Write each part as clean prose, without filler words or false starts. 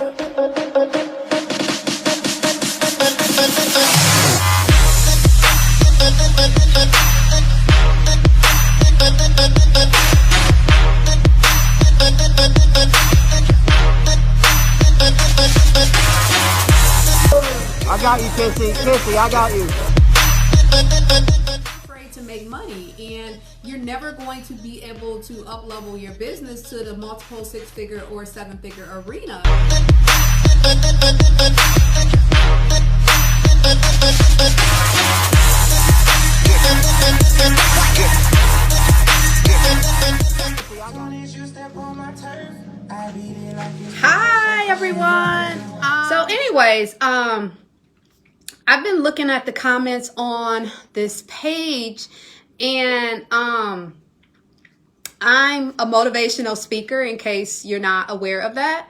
I got you, Kissy, I got you. Afraid to make money, and you're never going to be able to up-level your business to the multiple six-figure or seven-figure arena. Hi everyone. So anyways, I've been looking at the comments on this page, and I'm a motivational speaker, in case you're not aware of that.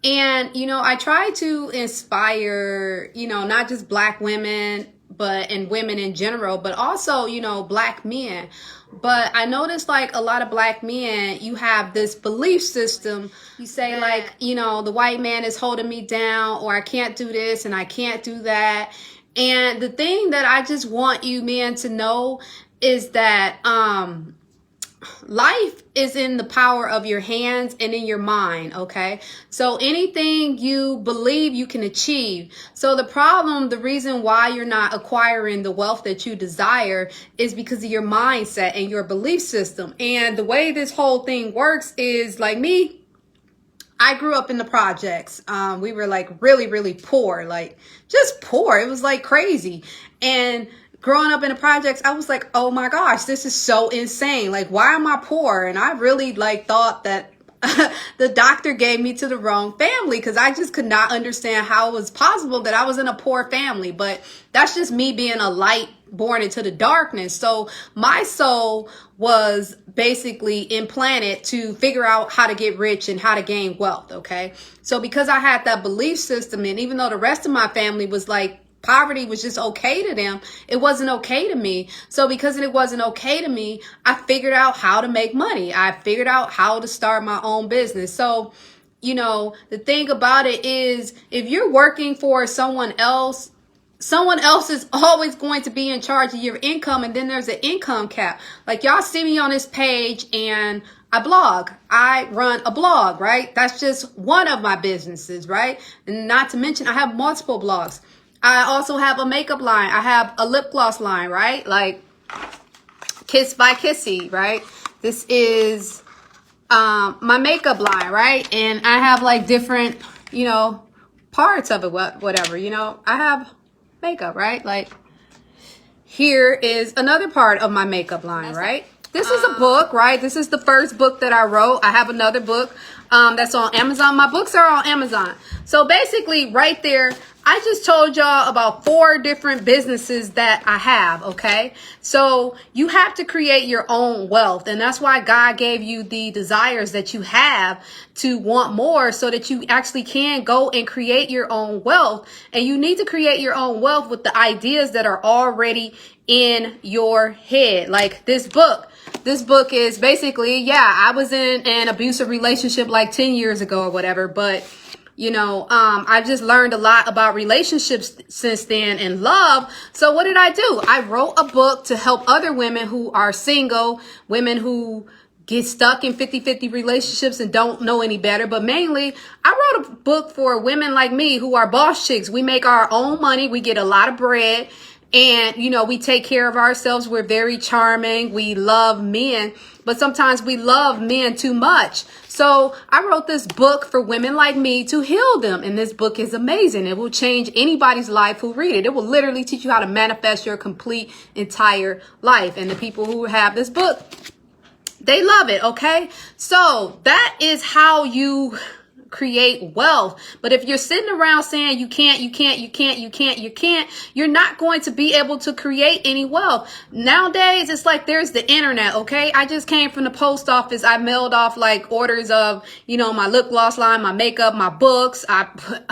And I try to inspire, not just black women, and women in general, but also, black men. But I noticed, like, a lot of black men, you have this belief system. You say, like, the white man is holding me down, or I can't do this and I can't do that. And the thing that I just want you men to know is that life is in the power of your hands and in your mind, okay? So anything you believe you can achieve. So the reason why you're not acquiring the wealth that you desire is because of your mindset and your belief system. And the way this whole thing works is, like me, I grew up in the projects. We were like really, really poor, like just poor. It was like crazy. And growing up in the projects, I was like, oh my gosh, this is so insane. Like, why am I poor? And I really thought that the doctor gave me to the wrong family, because I just could not understand how it was possible that I was in a poor family. But that's just me being a light born into the darkness. So my soul was basically implanted to figure out how to get rich and how to gain wealth. Okay. So because I had that belief system, and even though the rest of my family was like, poverty was just okay to them, it wasn't okay to me. So because it wasn't okay to me, I figured out how to make money. I figured out how to start my own business. So, the thing about it is, if you're working for someone else is always going to be in charge of your income. And then there's an income cap. Like, y'all see me on this page, and I blog. I run a blog, right? That's just one of my businesses, right? And not to mention, I have multiple blogs. I also have a makeup line. I have a lip gloss line, right? Like Kiss by Kissy, right? This is my makeup line, right? And I have like different, parts of it, whatever, I have makeup, right? Like, here is another part of my makeup line, right? This is a book, right? This is the first book that I wrote. I have another book that's on Amazon. My books are on Amazon. So basically right there, I just told y'all about 4 different businesses that I have, okay? So you have to create your own wealth. And that's why God gave you the desires that you have to want more, so that you actually can go and create your own wealth. And you need to create your own wealth with the ideas that are already in your head. Like this book. This book is basically, I was in an abusive relationship like 10 years ago or whatever, but I've just learned a lot about relationships since then, and love. So what did I do? I wrote a book to help other women who are single, women who get stuck in 50-50 relationships and don't know any better. But mainly, I wrote a book for women like me who are boss chicks. We make our own money. We get a lot of bread. And, we take care of ourselves. We're very charming. We love men. But sometimes we love men too much. So I wrote this book for women like me to heal them. And this book is amazing. It will change anybody's life who read it. It will literally teach you how to manifest your complete entire life. And the people who have this book, they love it. Okay. So that is how you create wealth. But if you're sitting around saying you can't, you're not going to be able to create any wealth. Nowadays, it's like there's the internet, okay? I just came from the post office. I mailed off like orders of, my lip gloss line, my makeup, my books. I put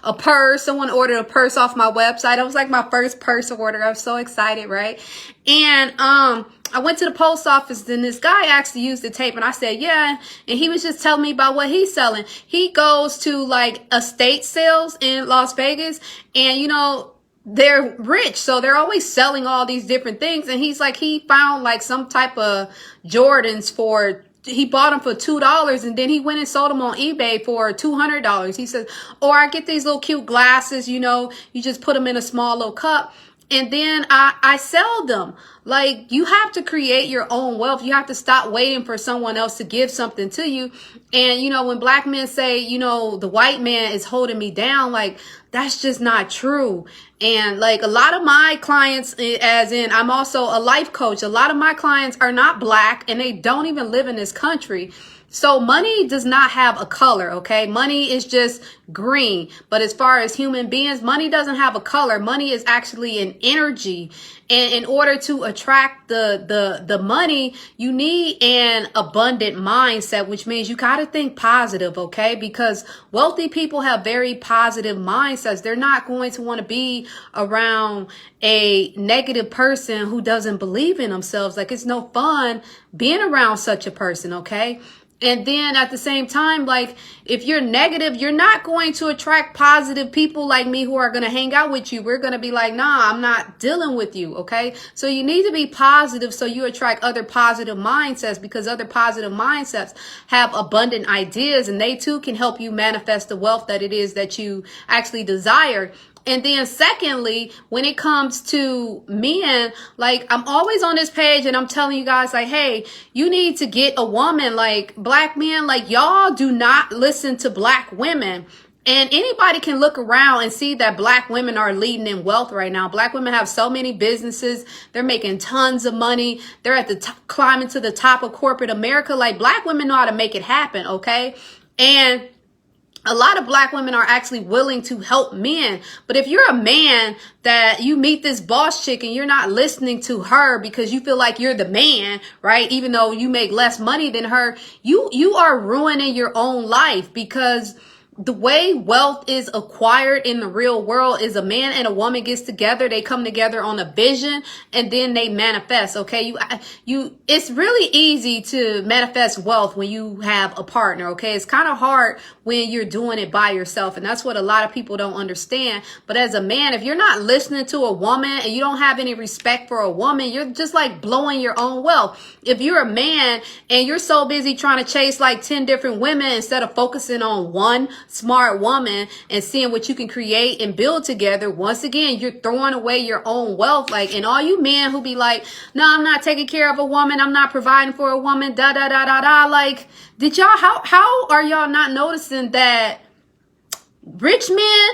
a purse. Someone ordered a purse off my website. It was like my first purse order. I'm so excited, right? And I went to the post office and this guy asked to use the tape, and I said, yeah. And he was just telling me about what he's selling. He goes to like estate sales in Las Vegas, and you know, they're rich, so they're always selling all these different things. And he's like, he found like some type of Jordans he bought them for $2, and then he went and sold them on eBay for $200. He says, or I get these little cute glasses, you know, you just put them in a small little cup, and then I sell them. Like, you have to create your own wealth. You have to stop waiting for someone else to give something to you. And, you know, when black men say, you know, the white man is holding me down, like, that's just not true. And like a lot of my clients, as in I'm also a life coach, a lot of my clients are not black and they don't even live in this country. So money does not have a color, okay? Money is just green. But as far as human beings, money doesn't have a color. Money is actually an energy. And in order to attract the money, you need an abundant mindset, which means you got to think positive, okay? Because wealthy people have very positive mindsets. They're not going to want to be around a negative person who doesn't believe in themselves. Like, it's no fun being around such a person, okay? And then at the same time, like, if you're negative, you're not going to attract positive people like me who are going to hang out with you. We're going to be like, nah, I'm not dealing with you. Okay. So you need to be positive so you attract other positive mindsets, because other positive mindsets have abundant ideas, and they too can help you manifest the wealth that it is that you actually desire. And then secondly, when it comes to men, like, I'm always on this page and I'm telling you guys, like, hey, you need to get a woman. Like, black men, like, y'all do not listen to black women. And anybody can look around and see that black women are leading in wealth right now. Black women have so many businesses. They're making tons of money. They're at the top, climbing to the top of corporate America. Like, black women know how to make it happen. Okay. And a lot of black women are actually willing to help men. But if you're a man that you meet this boss chick and you're not listening to her because you feel like you're the man, right? Even though you make less money than her, you are ruining your own life, because the way wealth is acquired in the real world is a man and a woman gets together. They come together on a vision and then they manifest. Okay. It's really easy to manifest wealth when you have a partner. Okay. It's kind of hard when you're doing it by yourself. And that's what a lot of people don't understand. But as a man, if you're not listening to a woman and you don't have any respect for a woman, you're just like blowing your own wealth. If you're a man and you're so busy trying to chase like 10 different women instead of focusing on one smart woman and seeing what you can create and build together, once again, you're throwing away your own wealth. Like, and all you men who be like, no, I'm not taking care of a woman, I'm not providing for a woman, da da da da da. Like, did y'all, how are y'all not noticing that rich men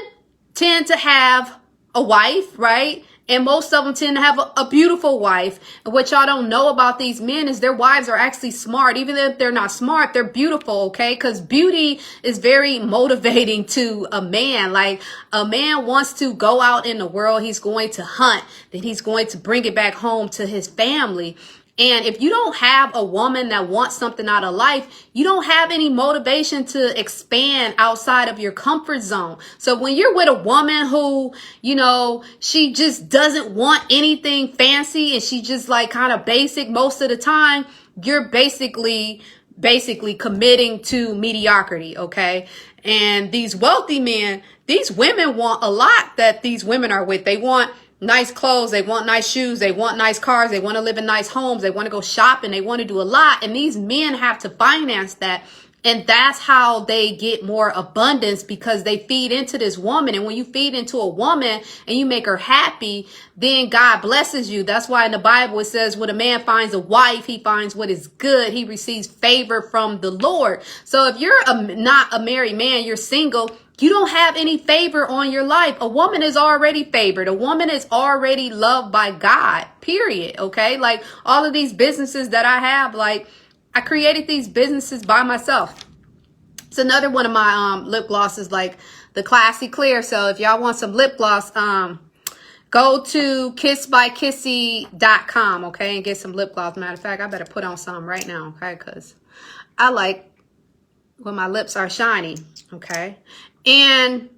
tend to have a wife, right? And most of them tend to have a beautiful wife. And what y'all don't know about these men is their wives are actually smart. Even if they're not smart, they're beautiful, okay? Because beauty is very motivating to a man. Like, a man wants to go out in the world. He's going to hunt. Then he's going to bring it back home to his family. And if you don't have a woman that wants something out of life, you don't have any motivation to expand outside of your comfort zone. So when you're with a woman who, you know, she just doesn't want anything fancy and she just like kind of basic most of the time, you're basically committing to mediocrity. Okay. And these wealthy men, these women want a lot that these women are with. They want nice clothes, they want nice shoes, they want nice cars, they want to live in nice homes, they want to go shopping, they want to do a lot. And these men have to finance that. And that's how they get more abundance, because they feed into this woman. And when you feed into a woman and you make her happy, then God blesses you. That's why in the Bible it says when a man finds a wife, he finds what is good. He receives favor from the Lord. So if you're not a married man, you're single, you don't have any favor on your life. A woman is already favored. A woman is already loved by God, period. Okay. Like all of these businesses that I have, like I created these businesses by myself. It's another one of my lip glosses, like the Classy Clear. So if y'all want some lip gloss, go to kissbykissy.com, okay, and get some lip gloss. Matter of fact, I better put on some right now, okay, because I like when my lips are shiny, okay. And,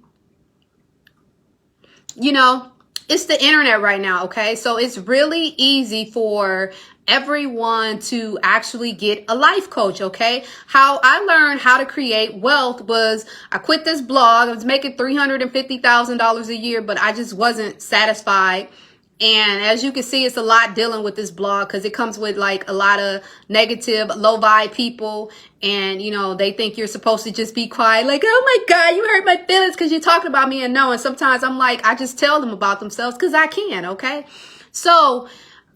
you know, it's the internet right now, okay? So it's really easy for everyone to actually get a life coach, okay? How I learned how to create wealth was I quit this blog. I was making $350,000 a year, but I just wasn't satisfied. And as you can see, it's a lot dealing with this blog because it comes with like a lot of negative, low vibe people. And, you know, they think you're supposed to just be quiet. Like, oh my God, you hurt my feelings because you're talking about me. And no, and sometimes I'm like, I just tell them about themselves because I can, okay? So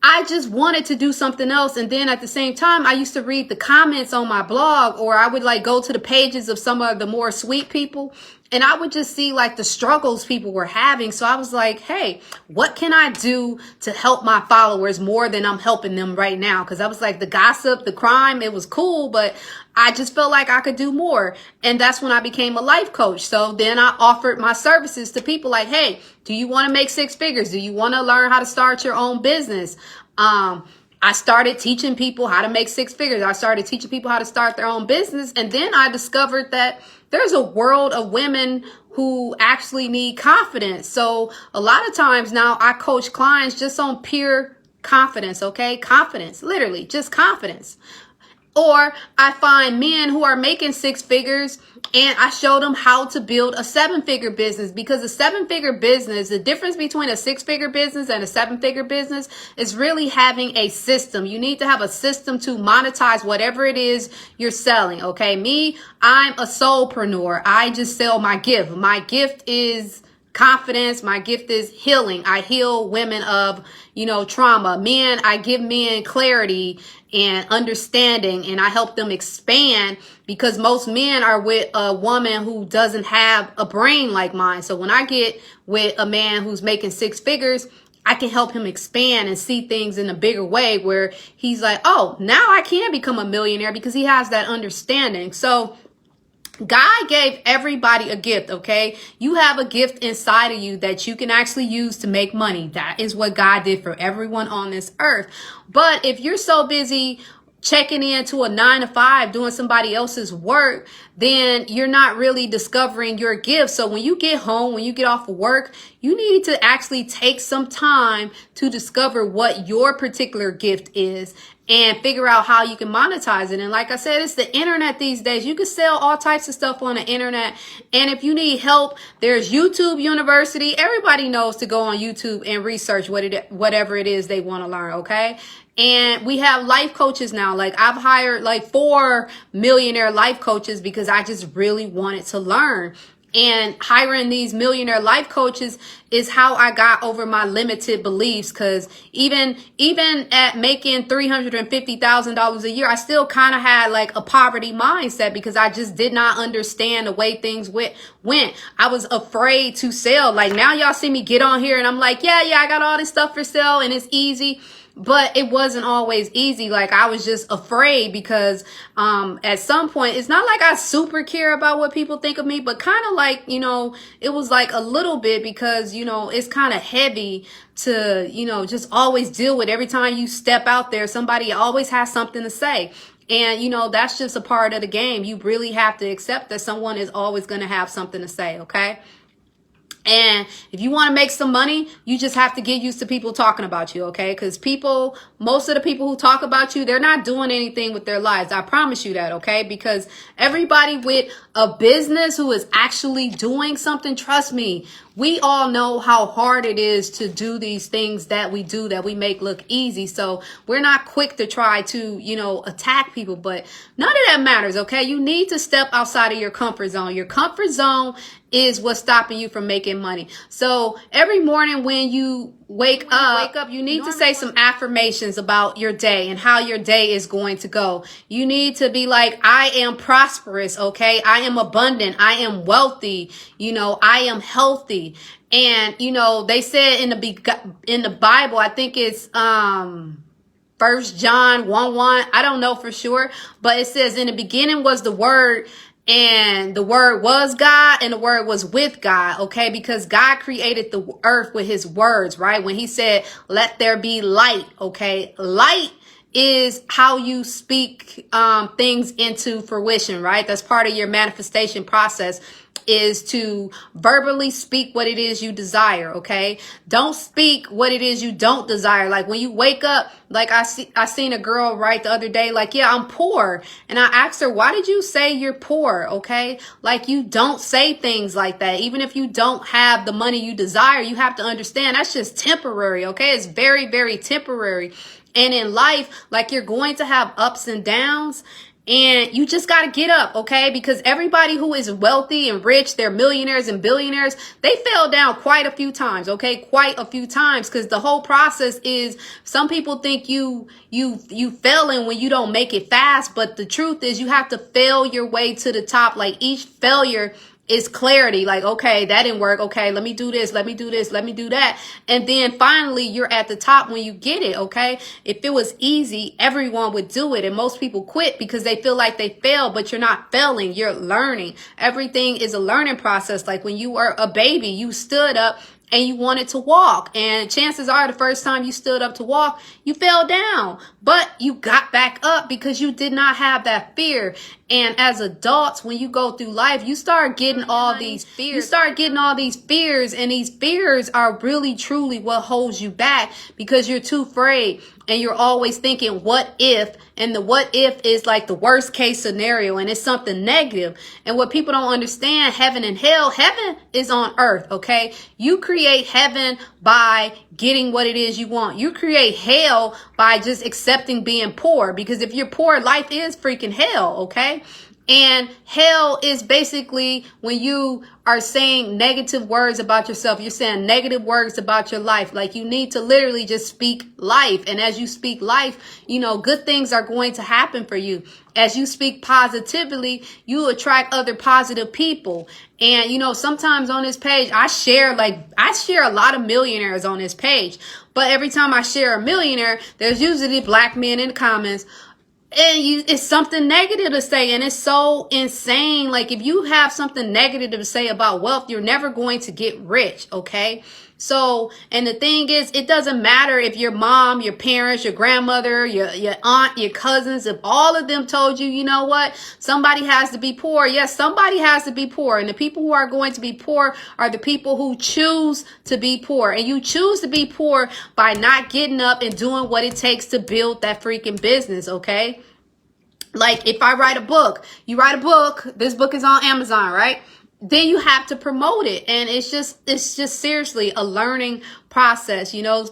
I just wanted to do something else. And then at the same time, I used to read the comments on my blog, or I would like go to the pages of some of the more sweet people, and I would just see like the struggles people were having. So I was like, hey, what can I do to help my followers more than I'm helping them right now? Because I was like, the gossip, the crime, it was cool, but I just felt like I could do more. And that's when I became a life coach. So then I offered my services to people like, hey, do you want to make six figures? Do you want to learn how to start your own business? I started teaching people how to make six figures. I started teaching people how to start their own business. And then I discovered that there's a world of women who actually need confidence. So a lot of times now I coach clients just on pure confidence, okay? Confidence, literally just confidence. Or I find men who are making six figures and I show them how to build a seven-figure business, because a seven-figure business, the difference between a six-figure business and a seven-figure business is really having a system. You need to have a system to monetize whatever it is you're selling. Okay. Me, I'm a soulpreneur. I just sell my gift. My gift is confidence. My gift is healing. I heal women of, trauma. Men, I give men clarity and understanding, and I help them expand, because most men are with a woman who doesn't have a brain like mine. So when I get with a man who's making six figures, I can help him expand and see things in a bigger way, where he's like, oh, now I can become a millionaire, because he has that understanding. So God gave everybody a gift, okay? You have a gift inside of you that you can actually use to make money. That is what God did for everyone on this earth. But if you're so busy checking into a 9-to-5, doing somebody else's work, then you're not really discovering your gift. So when you get home, when you get off of work, you need to actually take some time to discover what your particular gift is and figure out how you can monetize it. And like I said, it's the internet these days. You can sell all types of stuff on the internet. And if you need help, there's YouTube University. Everybody knows to go on YouTube and research whatever it is they want to learn, okay? And we have life coaches now. Like I've hired like 4 millionaire life coaches because I just really wanted to learn. And hiring these millionaire life coaches is how I got over my limited beliefs. Because even at making $350,000 a year, I still kind of had like a poverty mindset, because I just did not understand the way things went. I was afraid to sell. Like now y'all see me get on here and I'm like, yeah, I got all this stuff for sale and it's easy. But it wasn't always easy. Like I was just afraid, because at some point, it's not like I super care about what people think of me, but kind of like, it was like a little bit, because, it's kind of heavy to, just always deal with. Every time you step out there, somebody always has something to say. And, that's just a part of the game. You really have to accept that someone is always going to have something to say. Okay. And if you want to make some money, you just have to get used to people talking about you, okay? Because most of the people who talk about you, they're not doing anything with their lives. I promise you that, okay? Because everybody with a business who is actually doing something, trust me, we all know how hard it is to do these things that we do, that we make look easy. So we're not quick to try to, attack people, but none of that matters, okay? You need to step outside of your comfort zone. Your comfort zone is what's stopping you from making money. So every morning when you wake up, you need to say some affirmations about your day and how your day is going to go. You need to be like, I am prosperous, okay? I am abundant. I am wealthy. I am healthy. And, they said in the Bible, I think it's, 1 John 1:1. I don't know for sure, but it says in the beginning was the Word, and the Word was God, and the Word was with God, okay? Because God created the earth with his words, right? When he said, let there be light, okay? Light is how you speak things into fruition, right? That's part of your manifestation process. is to verbally speak what it is you desire, okay? Don't speak what it is you don't desire. Like when you wake up, like I seen a girl write the other day, like, yeah, I'm poor. And I asked her, why did you say you're poor? Okay. Like you don't say things like that. Even if you don't have the money you desire, you have to understand that's just temporary. Okay. It's very, very temporary. And in life, like you're going to have ups and downs. And you just got to get up, okay? Because everybody who is wealthy and rich, they're millionaires and billionaires, they fell down quite a few times, okay? Quite a few times, because the whole process is, some people think you failing when you don't make it fast, but the truth is you have to fail your way to the top. Like each failure is clarity. Like, okay, that didn't work. Okay, let me do this. Let me do this. Let me do that. And then finally, you're at the top when you get it. Okay. If it was easy, everyone would do it. And most people quit because they feel like they failed, but you're not failing. You're learning. Everything is a learning process. Like when you were a baby, you stood up and you wanted to walk. And chances are the first time you stood up to walk, you fell down, but you got back up because you did not have that fear. And as adults, when you go through life, you start getting all these fears. You start getting all these fears, and these fears are really truly what holds you back because you're too afraid and you're always thinking, what if? And the what if is like the worst case scenario, and it's something negative. And what people don't understand, heaven and hell, heaven is on earth, okay? You create heaven by getting what it is you want. You create hell by just accepting being poor, because if you're poor, life is freaking hell, okay? And hell is basically when you are saying negative words about yourself. You're saying negative words about your life. Like you need to literally just speak life. And as you speak life, you know, good things are going to happen for you. As you speak positively, you attract other positive people. And, you know, sometimes on this page, I share a lot of millionaires on this page. But every time I share a millionaire, there's usually black men in the comments. And it's something negative to say, and it's so insane. Like if you have something negative to say about wealth, you're never going to get rich, okay? So, and the thing is, it doesn't matter if your mom, your parents, your grandmother, your aunt, your cousins, if all of them told you, you know what, somebody has to be poor. Yes, somebody has to be poor. And the people who are going to be poor are the people who choose to be poor. And you choose to be poor by not getting up and doing what it takes to build that freaking business, okay? Like if I write a book, you write a book, this book is on Amazon, right? Then you have to promote it. And it's just seriously a learning process. You know,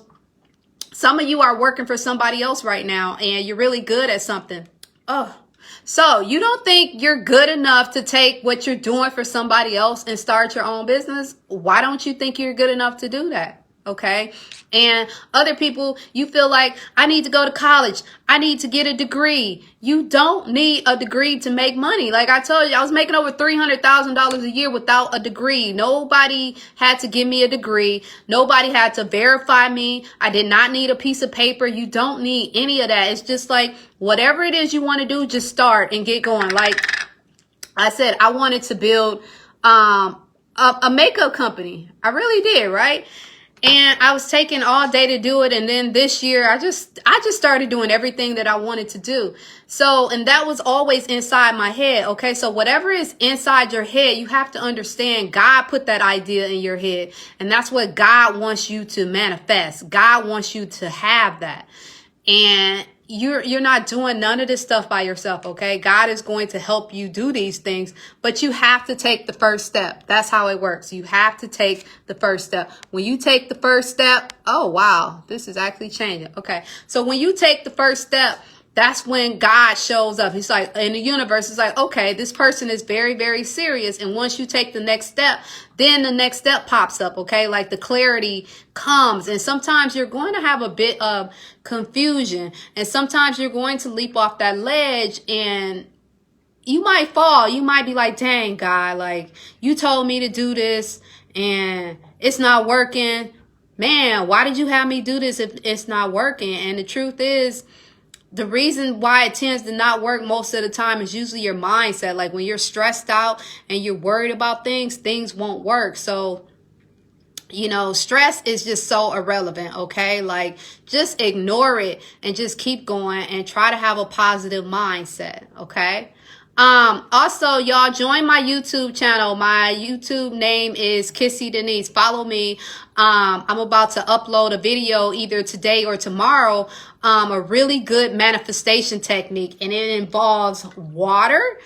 some of you are working for somebody else right now and you're really good at something. Oh, so you don't think you're good enough to take what you're doing for somebody else and start your own business? Why don't you think you're good enough to do that? Okay. And other people, you feel like I need to go to college. I need to get a degree. You don't need a degree to make money. Like I told you, I was making over $300,000 a year without a degree. Nobody had to give me a degree. Nobody had to verify me. I did not need a piece of paper. You don't need any of that. It's just like whatever it is you want to do, just start and get going. Like I said, I wanted to build a makeup company. I really did, right? And I was taking all day to do it. And then this year, I just started doing everything that I wanted to do. So, and that was always inside my head. Okay. So whatever is inside your head, you have to understand God put that idea in your head. And that's what God wants you to manifest. God wants you to have that. And you're not doing none of this stuff by yourself, okay? God is going to help you do these things, but you have to take the first step. That's how it works. You have to take the first step. When you take the first step, oh, wow, this is actually changing. Okay, so when you take the first step, that's when God shows up. He's like, in the universe, it's like, okay, this person is very, very serious. And once you take the next step, then the next step pops up, okay? Like the clarity comes. And sometimes you're going to have a bit of confusion. And sometimes you're going to leap off that ledge and you might fall. You might be like, dang, God, like you told me to do this and it's not working. Man, why did you have me do this if it's not working? And the truth is, the reason why it tends to not work most of the time is usually your mindset. Like when you're stressed out and you're worried about things, things won't work. So, you know, stress is just so irrelevant, okay? Like just ignore it and just keep going and try to have a positive mindset, okay? Also, y'all join my YouTube channel. My YouTube name is Kissy Denise. Follow me. I'm about to upload a video either today or tomorrow. A really good manifestation technique, and it involves water.